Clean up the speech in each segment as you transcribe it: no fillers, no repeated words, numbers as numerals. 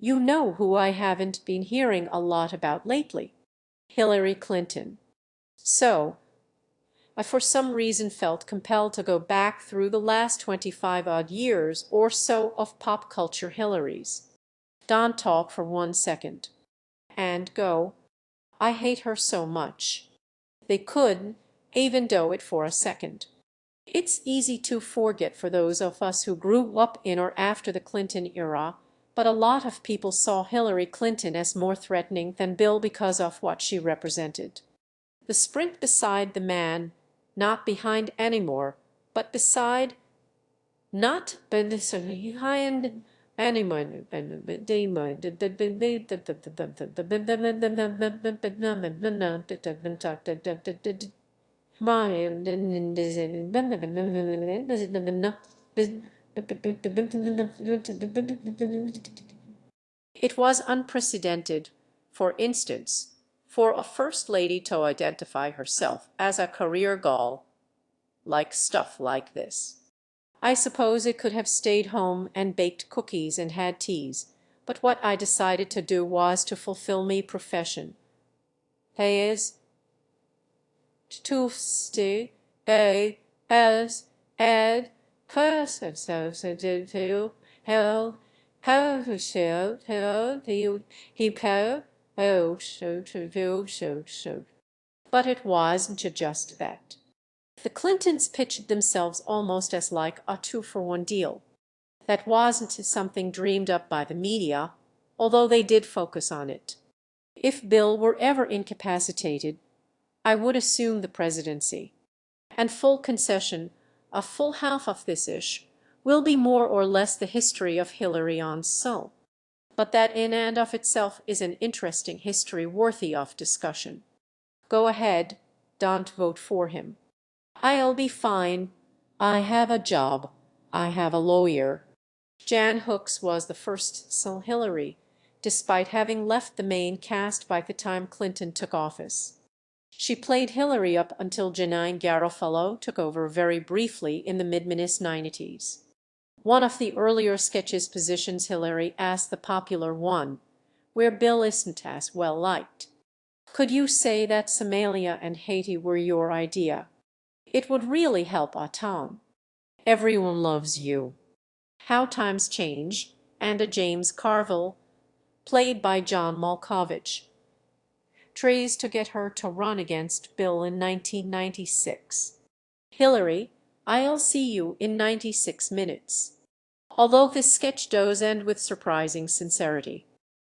You know who I haven't been hearing a lot about lately? Hillary Clinton. So, I for some reason felt compelled to go back through the last 25 odd years or so of pop culture Hillarys. Don't talk for 1 second. And go, I hate her so much. They couldn't even do it for a second. It's easy to forget for those of us who grew up in or after the Clinton era, but a lot of people saw Hillary Clinton as more threatening than Bill because of what she represented. The sprint beside the man, not behind anymore, but beside, not behind anyone. It was unprecedented, for instance, for a first lady to identify herself as a career gal, like stuff like this. I suppose it could have stayed home and baked cookies and had teas, but what I decided to do was to fulfill me profession. Is to stay as ed person so to hell how show he po oh so. But it wasn't just that. The Clintons pitched themselves almost as like a two-for-one deal. That wasn't something dreamed up by the media, although they did focus on it. If Bill were ever incapacitated, I would assume the presidency. And full concession, a full half of this ish will be more or less the history of Hillary on so. But that in and of itself is an interesting history worthy of discussion. Go ahead, don't vote for him. I'll be fine. I have a job. I have a lawyer. Jan Hooks was the first Sil Hillary, despite having left the main cast by the time Clinton took office. She played Hillary up until Janine Garofalo took over very briefly in the mid-90s. One of the earlier sketches positions Hillary as the popular one, where Bill isn't as well liked. Could you say that Somalia and Haiti were your idea? It would really help a ton. Everyone loves you. How times change, and a James Carville, played by John Malkovich, tries to get her to run against Bill in 1996. Hillary, I'll see you in 96 minutes. Although this sketch does end with surprising sincerity.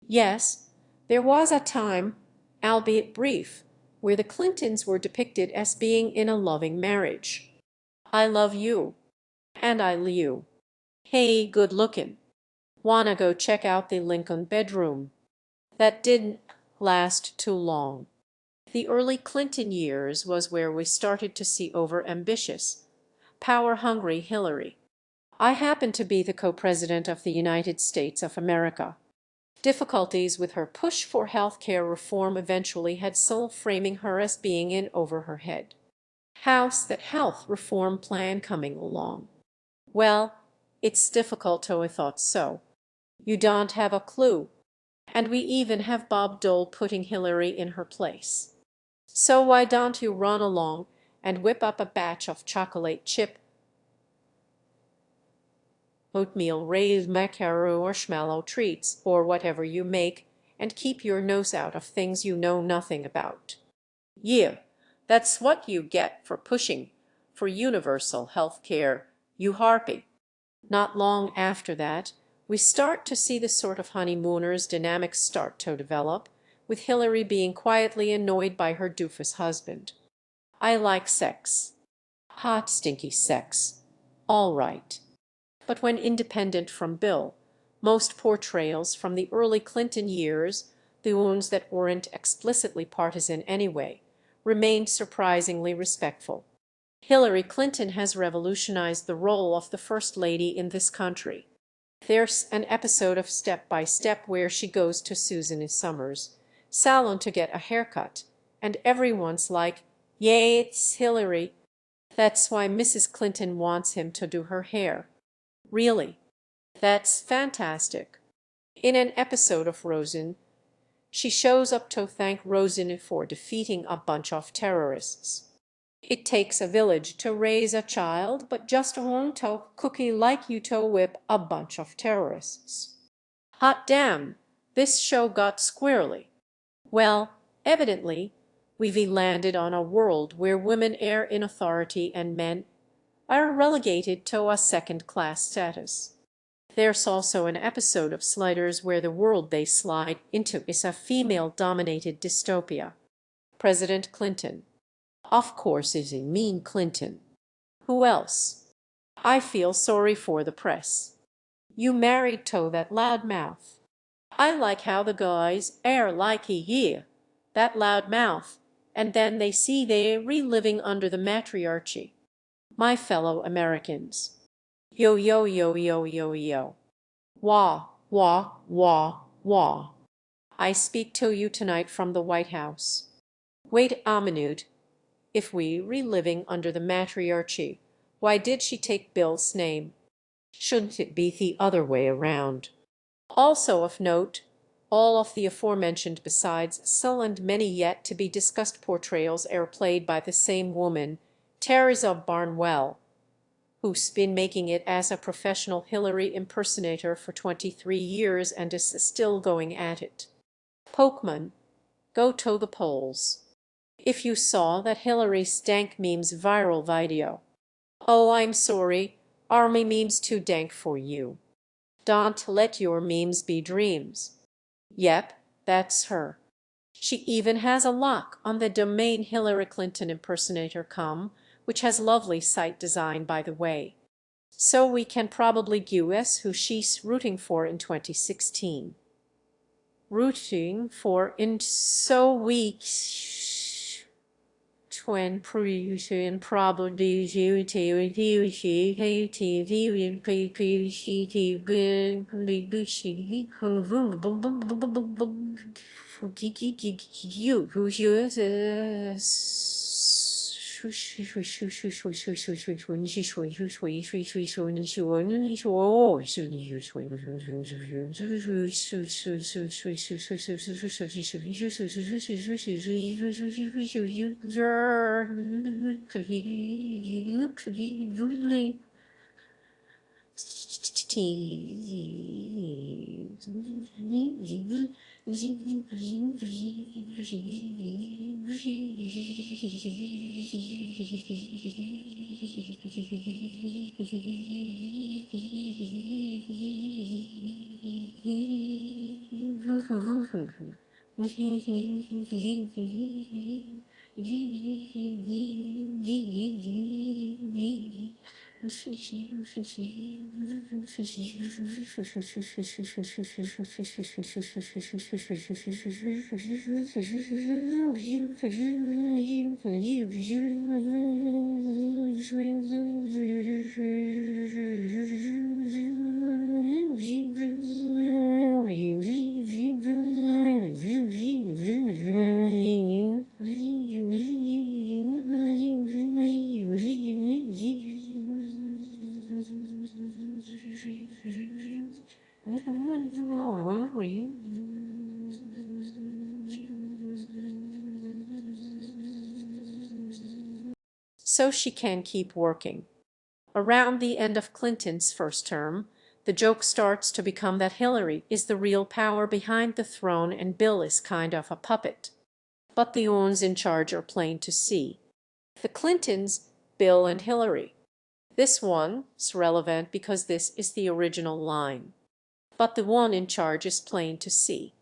Yes, there was a time, albeit brief, where the Clintons were depicted as being in a loving marriage. I love you. And I you. Hey, good looking. Wanna go check out the Lincoln bedroom? That didn't last too long. The early Clinton years was where we started to see over-ambitious, power-hungry Hillary. I happen to be the co-president of the United States of America. Difficulties with her push for health care reform eventually had soul framing her as being in over her head. How's that health reform plan coming along? Well, it's difficult to I thought so. You don't have a clue. And we even have Bob Dole putting Hillary in her place. So why don't you run along and whip up a batch of chocolate chip, oatmeal raised macaro or schmallow treats, or whatever you make, and keep your nose out of things you know nothing about. Yeah, that's what you get for pushing for universal health care, you harpy. Not long after that, we start to see the sort of honeymooners dynamics start to develop, with Hillary being quietly annoyed by her doofus husband. I like sex. Hot, stinky sex. All right. But when independent from Bill, most portrayals from the early Clinton years, the ones that weren't explicitly partisan anyway, remained surprisingly respectful. Hillary Clinton has revolutionized the role of the First Lady in this country. There's an episode of Step by Step where she goes to Susan Summers' salon to get a haircut, and everyone's like, "Yay, it's Hillary." That's why Mrs. Clinton wants him to do her hair. Really, that's fantastic. In an episode of Rosen, she shows up to thank Rosen for defeating a bunch of terrorists. It takes a village to raise a child, but just won't a cookie like you to whip a bunch of terrorists. Hot damn, this show got squirrely. Well, evidently, we've landed on a world where women err in authority and men are relegated to a second-class status. There's also an episode of Sliders where the world they slide into is a female-dominated dystopia. President Clinton. Of course is a mean Clinton. Who else? I feel sorry for the press. You married to that loudmouth. I like how the guys air like yeah, that loud mouth, and then they see they're reliving under the matriarchy. My fellow Americans. Yo, yo, yo, yo, yo, yo. Wah, wah, wah, wah. I speak to you tonight from the White House. Wait a minute. If we reliving under the matriarchy, why did she take Bill's name? Shouldn't it be the other way around? Also of note, all of the aforementioned besides Sull and many yet to be discussed portrayals are played by the same woman, Teresa Barnwell, who's been making it as a professional Hillary impersonator for 23 years and is still going at it. Pokemon, go to the polls. If you saw that Hillary stank memes viral video. Oh, I'm sorry, army memes too dank for you. Don't let your memes be dreams. Yep, that's her. She even has a lock on the domain Hillary Clinton impersonator.com, which has lovely site design by the way. So we can probably guess who she's rooting for in 2016. Rooting for in so we when production probably so she can keep working. Around the end of Clinton's first term, the joke starts to become that Hillary is the real power behind the throne and Bill is kind of a puppet. But the ones in charge are plain to see. The Clintons, Bill and Hillary. This one's relevant because this is the original line. But the one in charge is plain to see.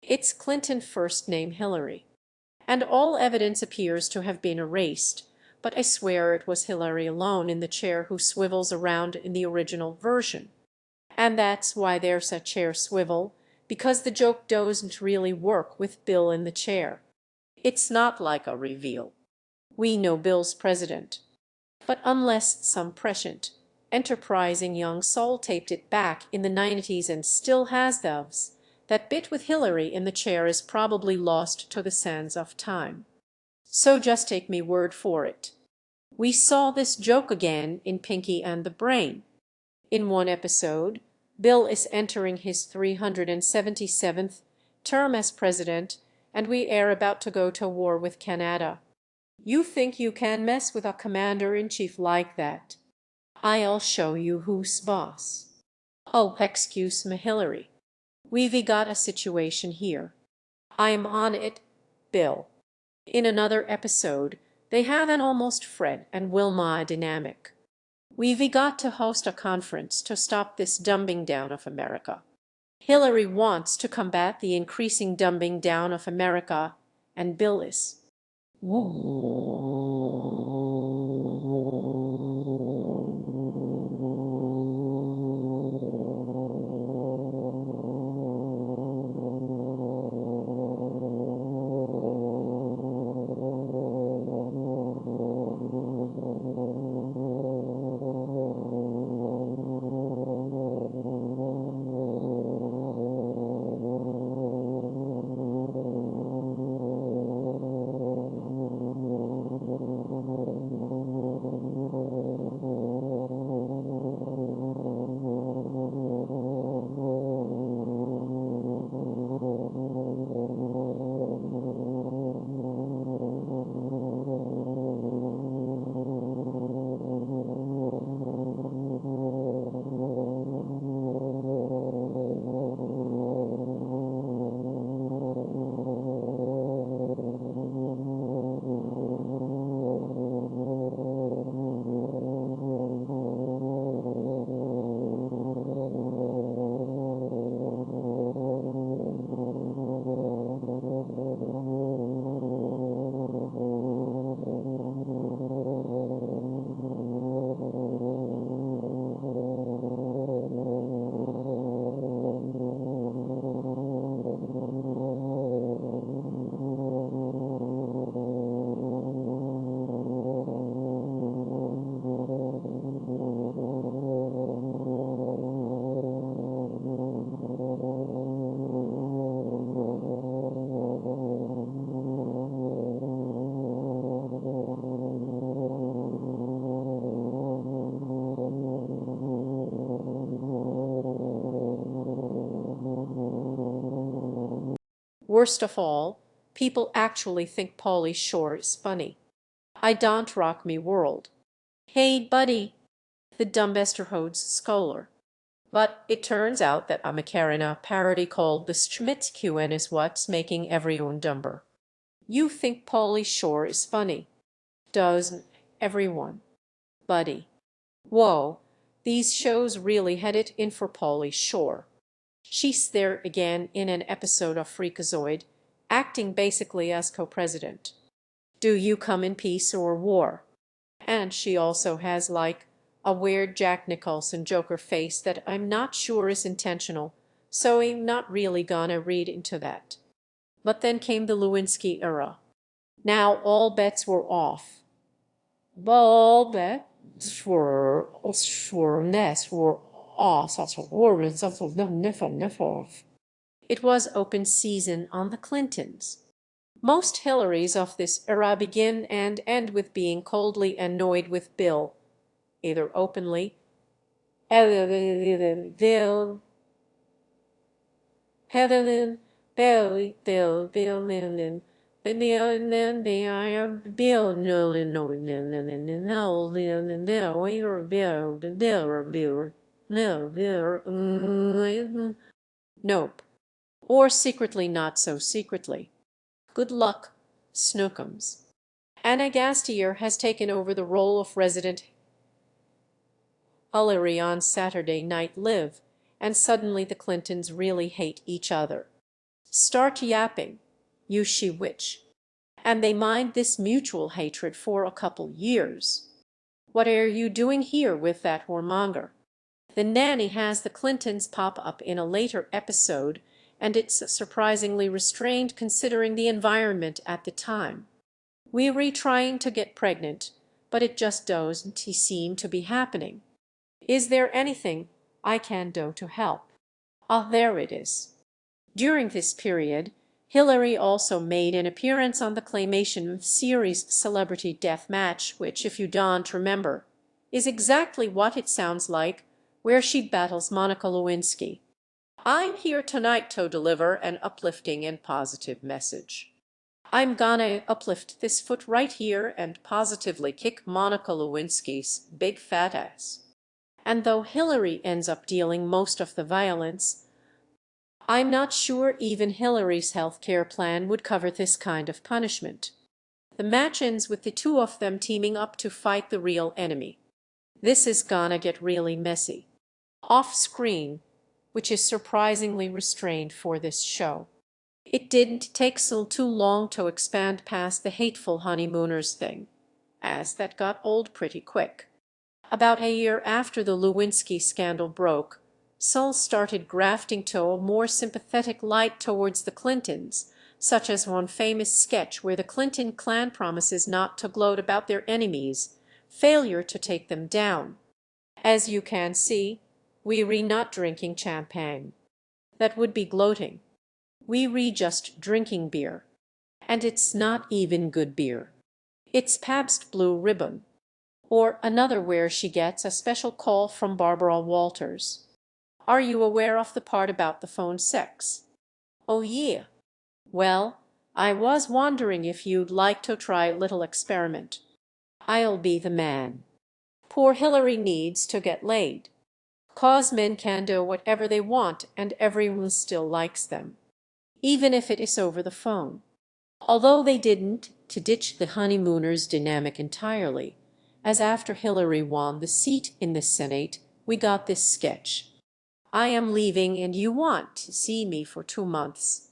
It's Clinton first name Hillary. And all evidence appears to have been erased, but I swear it was Hillary alone in the chair who swivels around in the original version. And that's why there's a chair swivel, because the joke doesn't really work with Bill in the chair. It's not like a reveal. We know Bill's president. But unless some prescient, enterprising young soul taped it back in the 90s and still has those, that bit with Hillary in the chair is probably lost to the sands of time. So just take me word for it. We saw this joke again in Pinky and the Brain. In one episode, Bill is entering his 377th term as president, and we are about to go to war with Canada. You think you can mess with a commander-in-chief like that? I'll show you who's boss. Oh, excuse me, Hillary. We've got a situation here. I'm on it, Bill. In another episode, they have an almost Fred and Wilma dynamic. We've got to host a conference to stop this dumbing down of America. Hillary wants to combat the increasing dumbing down of America, and Bill is. Worst of all, people actually think Pauly Shore is funny. I don't rock me world. Hey, buddy, the Dumbesterhode's scholar. But it turns out that a Macarena parody called the Schmitzquen is what's making everyone dumber. You think Pauly Shore is funny. Doesn't everyone? Buddy. Whoa, these shows really had it in for Pauly Shore. She's there again in an episode of Freakazoid, acting basically as co-president. Do you come in peace or war? And she also has like a weird Jack Nicholson Joker face that I'm not sure is intentional, so I'm not really gonna read into that. But then came the Lewinsky era. Now all bets were off. All bets were off. It was open season on the Clintons. Most Hillarys of this era begin and end with being coldly annoyed with Bill, either openly, Bill, nope, or secretly not so secretly. Good luck, Snookums. Anna Gastier has taken over the role of resident Hillary on Saturday Night Live, and suddenly the Clintons really hate each other. Start yapping, you she witch. And they mind this mutual hatred for a couple years. What are you doing here with that whoremonger? The nanny has the Clintons pop up in a later episode, and it's surprisingly restrained considering the environment at the time. We're trying to get pregnant, but it just doesn't seem to be happening. Is there anything I can do to help? Ah, there it is. During this period, Hillary also made an appearance on the claymation series Celebrity Deathmatch, which, if you don't remember, is exactly what it sounds like, where she battles Monica Lewinsky. I'm here tonight to deliver an uplifting and positive message. I'm gonna uplift this foot right here and positively kick Monica Lewinsky's big fat ass. And though Hillary ends up dealing most of the violence, I'm not sure even Hillary's health care plan would cover this kind of punishment. The match ends with the two of them teaming up to fight the real enemy. This is gonna get really messy. Off screen, which is surprisingly restrained for this show. It didn't take so too long to expand past the hateful honeymooners thing, as that got old pretty quick. About a year after the Lewinsky scandal broke, Sol started grafting to a more sympathetic light towards the Clintons, such as one famous sketch where the Clinton clan promises not to gloat about their enemies' failure to take them down. As you can see, we re not drinking champagne. That would be gloating. We re just drinking beer. And it's not even good beer. It's Pabst Blue Ribbon. Or another where she gets a special call from Barbara Walters. Are you aware of the part about the phone sex? Oh yeah. Well, I was wondering if you'd like to try a little experiment. I'll be the man. Poor Hillary needs to get laid. 'Cause men can do whatever they want and everyone still likes them, even if it is over the phone. Although they didn't to ditch the honeymooners dynamic entirely, as after Hillary won the seat in the Senate, we got this sketch. I am leaving and you want to see me for 2 months.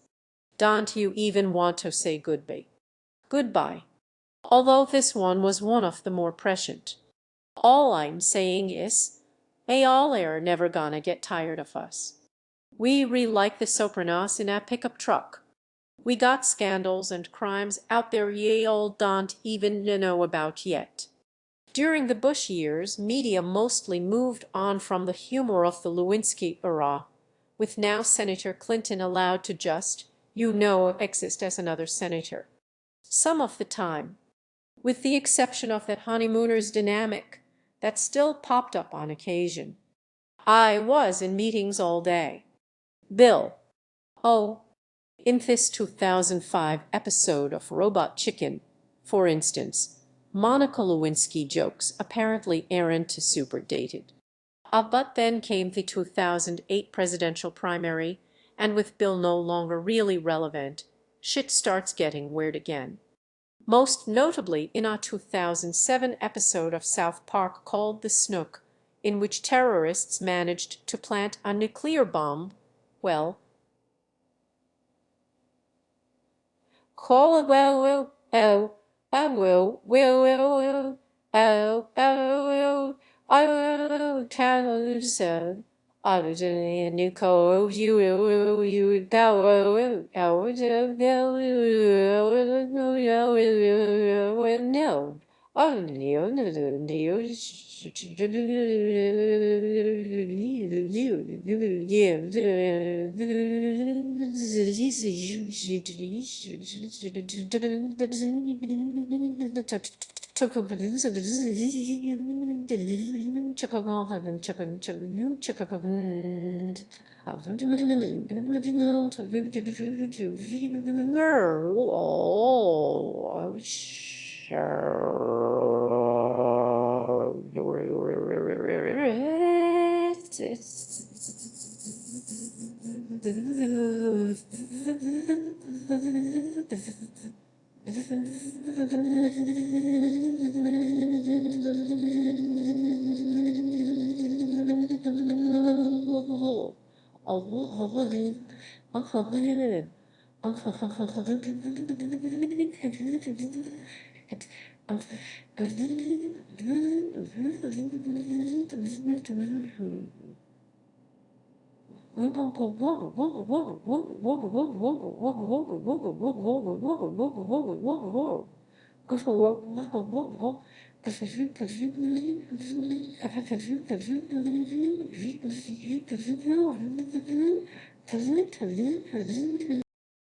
Don't you even want to say goodbye? Goodbye. Although this one was one of the more prescient. All I'm saying is, y'all are never gonna get tired of us. We like the Sopranos in a pickup truck. We got scandals and crimes out there y'all don't even know about yet. During the Bush years, media mostly moved on from the humor of the Lewinsky era, with now Senator Clinton allowed to just, exist as another senator. Some of the time, with the exception of that honeymooners dynamic that still popped up on occasion. I was in meetings all day. Bill. Oh, in this 2005 episode of Robot Chicken, for instance, Monica Lewinsky jokes apparently aren't super dated. But then came the 2008 presidential primary, and with Bill no longer really relevant, shit starts getting weird again. Most notably in a 2007 episode of South Park called The Snook, in which terrorists managed to plant a nuclear bomb, well,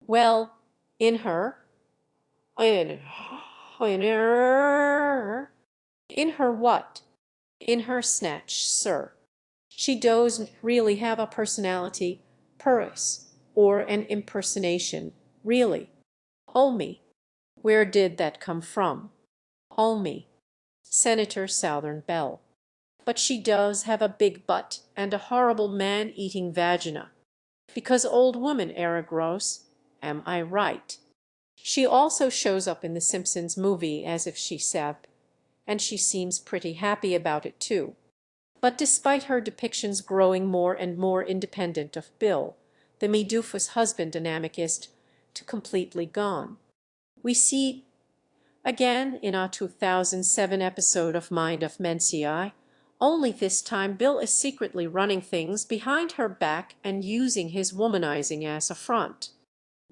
well, in her, in her what? In her snatch, sir. She doesn't really have a personality, purse, or an impersonation, really. Oh me, where did that come from? Oh me, Senator Southern Belle. But she does have a big butt and a horrible man-eating vagina. Because old woman era gross, am I right? She also shows up in the Simpsons movie as if she sap, and she seems pretty happy about it too. But despite her depictions growing more and more independent of Bill, the me-doofus husband dynamic is to completely gone. We see again in our 2007 episode of Mind of Menci, only this time Bill is secretly running things behind her back and using his womanizing as a front.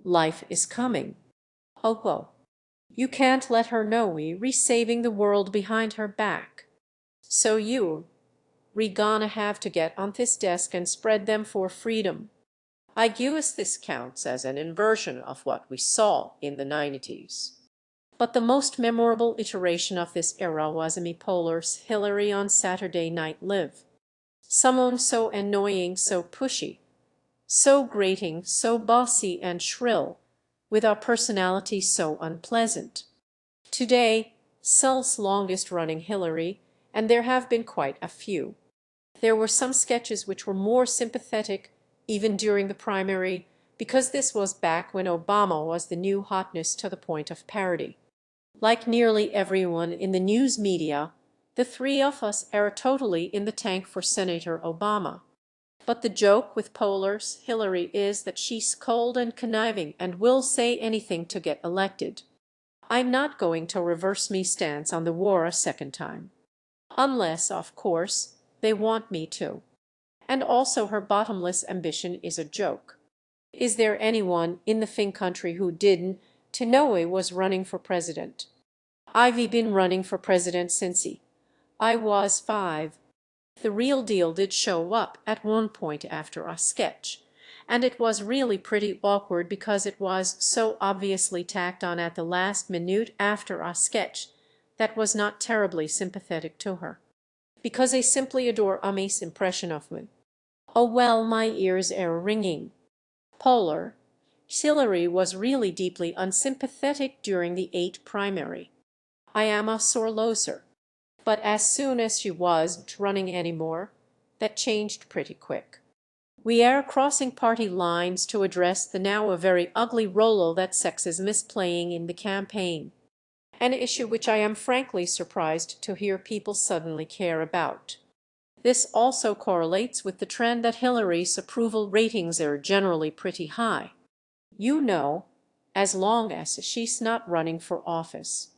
Life is coming. Oh, well, you can't let her know we re-saving the world behind her back. So we gonna have to get on this desk and spread them for freedom. I guess this counts as an inversion of what we saw in the 90s. But the most memorable iteration of this era was Amy Poehler's Hillary on Saturday Night Live. Someone so annoying, so pushy, so grating, so bossy and shrill, with a personality so unpleasant. Today, Cell's longest-running Hillary, and there have been quite a few. There were some sketches which were more sympathetic even during the primary, because this was back when Obama was the new hotness to the point of parody. Like nearly everyone in the news media, the three of us are totally in the tank for Senator Obama. But the joke with Poehler's Hillary is that she's cold and conniving and will say anything to get elected. I'm not going to reverse me stance on the war a second time. Unless, of course, they want me to. And also her bottomless ambition is a joke. Is there anyone in the Fin country who didn't to know he was running for president? I've been running for president since I was 5. The real deal did show up at one point after a sketch, and it was really pretty awkward because it was so obviously tacked on at the last minute after a sketch that was not terribly sympathetic to her. Because I simply adore Amy's impression of me. Oh well, my ears are ringing. Poehler, Hillary was really deeply unsympathetic during the 8 primary. I am a sore loser. But as soon as she wasn't running anymore, that changed pretty quick. We are crossing party lines to address the now a very ugly role that sexism is playing in the campaign, an issue which I am frankly surprised to hear people suddenly care about. This also correlates with the trend that Hillary's approval ratings are generally pretty high. You know, as long as she's not running for office.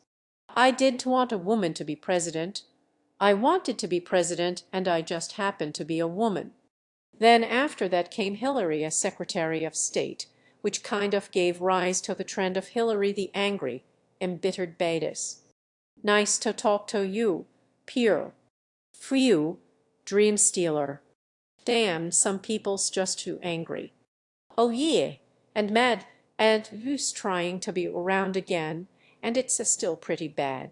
I didn't want a woman to be president. I wanted to be president, and I just happened to be a woman. Then after that came Hillary as Secretary of State, which kind of gave rise to the trend of Hillary the angry, embittered baitus. Nice to talk to you, Pierre. Phew, dream stealer. Damn, some people's just too angry. Oh yeah, and mad, and who's trying to be around again, and it's still pretty bad.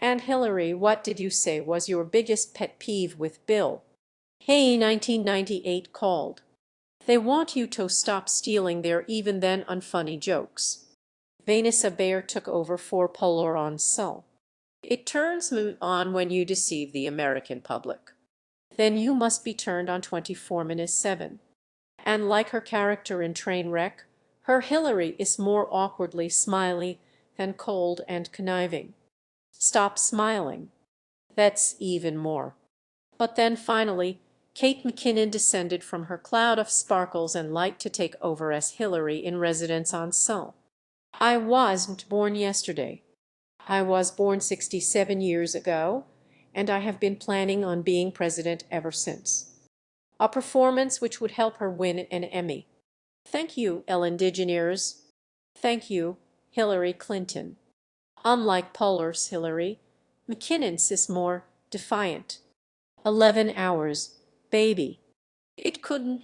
And Hillary, what did you say was your biggest pet peeve with Bill? Hey, 1998 called. They want you to stop stealing their even then unfunny jokes. Vanessa Bayer took over for Poehler on Cell. It turns me on when you deceive the American public. Then you must be turned on 24-7. And like her character in Trainwreck, her Hillary is more awkwardly smiley than cold and conniving. Stop smiling. That's even more. But then finally, Kate McKinnon descended from her cloud of sparkles and light to take over as Hillary in Residence on Sol. I wasn't born yesterday. I was born 67 years ago, and I have been planning on being president ever since. A performance which would help her win an Emmy. Thank you, Ellen DeGeneres. Thank you, Hillary Clinton. Unlike Poehler's Hillary, McKinnon's is more defiant. 11 hours, baby. It couldn't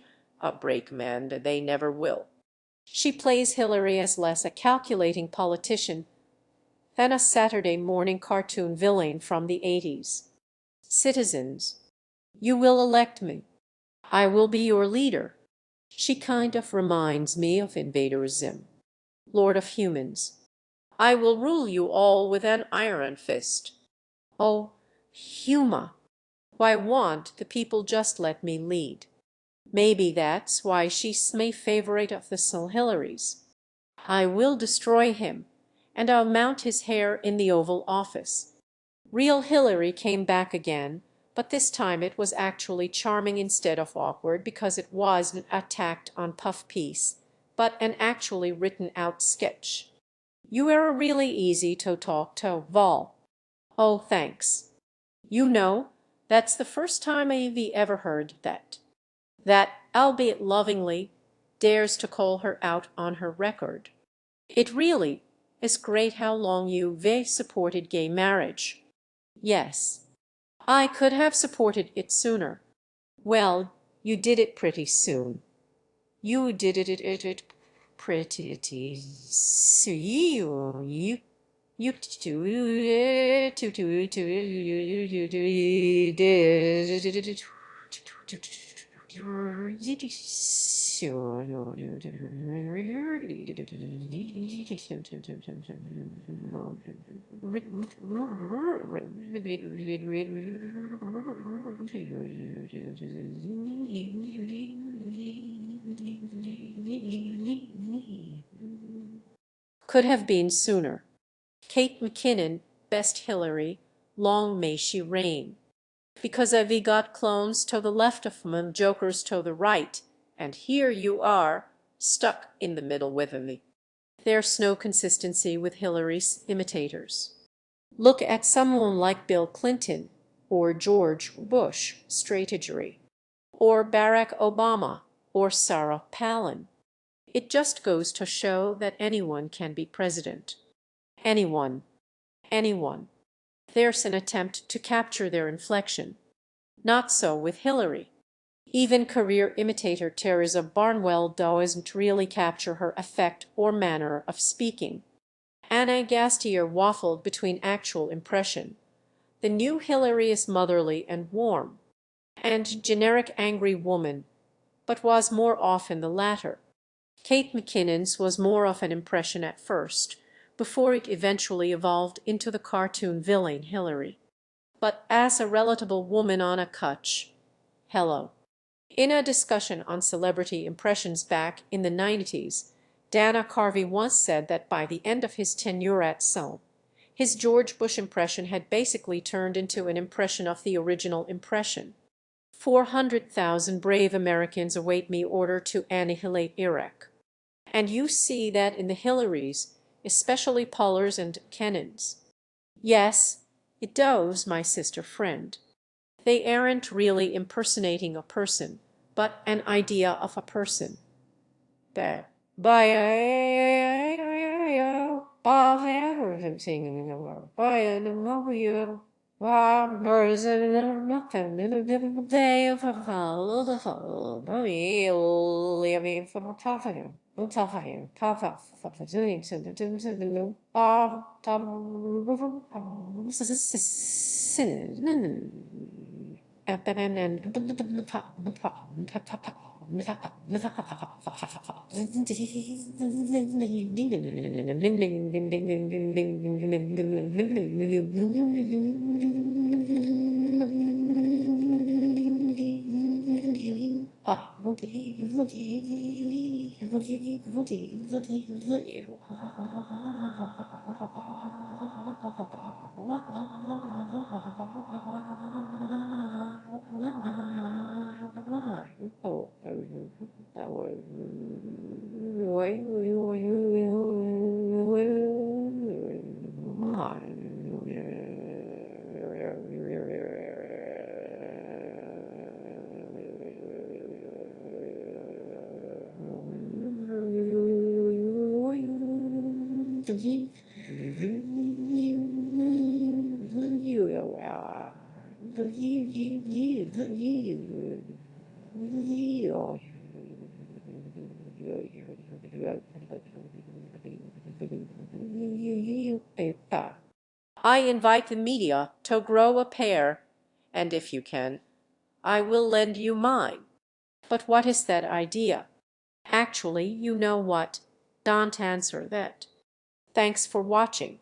break man, they never will. She plays Hillary as less a calculating politician than a Saturday morning cartoon villain from the 80s. Citizens, you will elect me. I will be your leader. She kind of reminds me of Invader Zim, Lord of Humans. I will rule you all with an iron fist. Oh, Huma, why won't the people just let me lead? Maybe that's why she's my favorite of the Hillarys. I will destroy him, and I'll mount his hair in the Oval Office. Real Hillary came back again, but this time it was actually charming instead of awkward, because it wasn't attacked on puff piece, but an actually written out sketch. You are really easy to talk to, Vol. Oh, thanks. You know, that's the first time I've ever heard that, albeit lovingly, dares to call her out on her record. It really is great how long you've supported gay marriage. Yes, I could have supported it sooner. Well, you did it pretty soon. You did it pretty soon. You could have been sooner. Kate McKinnon, best Hillary, long may she reign. Because I've got clones to the left of them and jokers to the right, and here you are, stuck in the middle with me. There's no consistency with Hillary's imitators. Look at someone like Bill Clinton, or George Bush, strategery, or Barack Obama, or Sarah Palin. It just goes to show that anyone can be president. Anyone. Anyone. There's an attempt to capture their inflection. Not so with Hillary. Even career imitator Teresa Barnwell doesn't really capture her effect or manner of speaking. Anna Gastier waffled between actual impression. The new Hillary is motherly and warm, and generic angry woman, but was more often the latter. Kate McKinnon's was more of an impression at first, before it eventually evolved into the cartoon villain Hillary. But as a relatable woman on a couch, hello. In a discussion on celebrity impressions back in the 90s, Dana Carvey once said that by the end of his tenure at Sun, his George Bush impression had basically turned into an impression of the original impression. 400,000 brave Americans await me order to annihilate Iraq. And you see that in the Hillarys, especially Paulers and Canons. Yes, it does, my sister friend. They aren't really impersonating a person, but an idea of a person. By I invite the media to grow a pair, and if you can, I will lend you mine. But what is that idea? Actually, you know what. Don't answer that. Thanks for watching.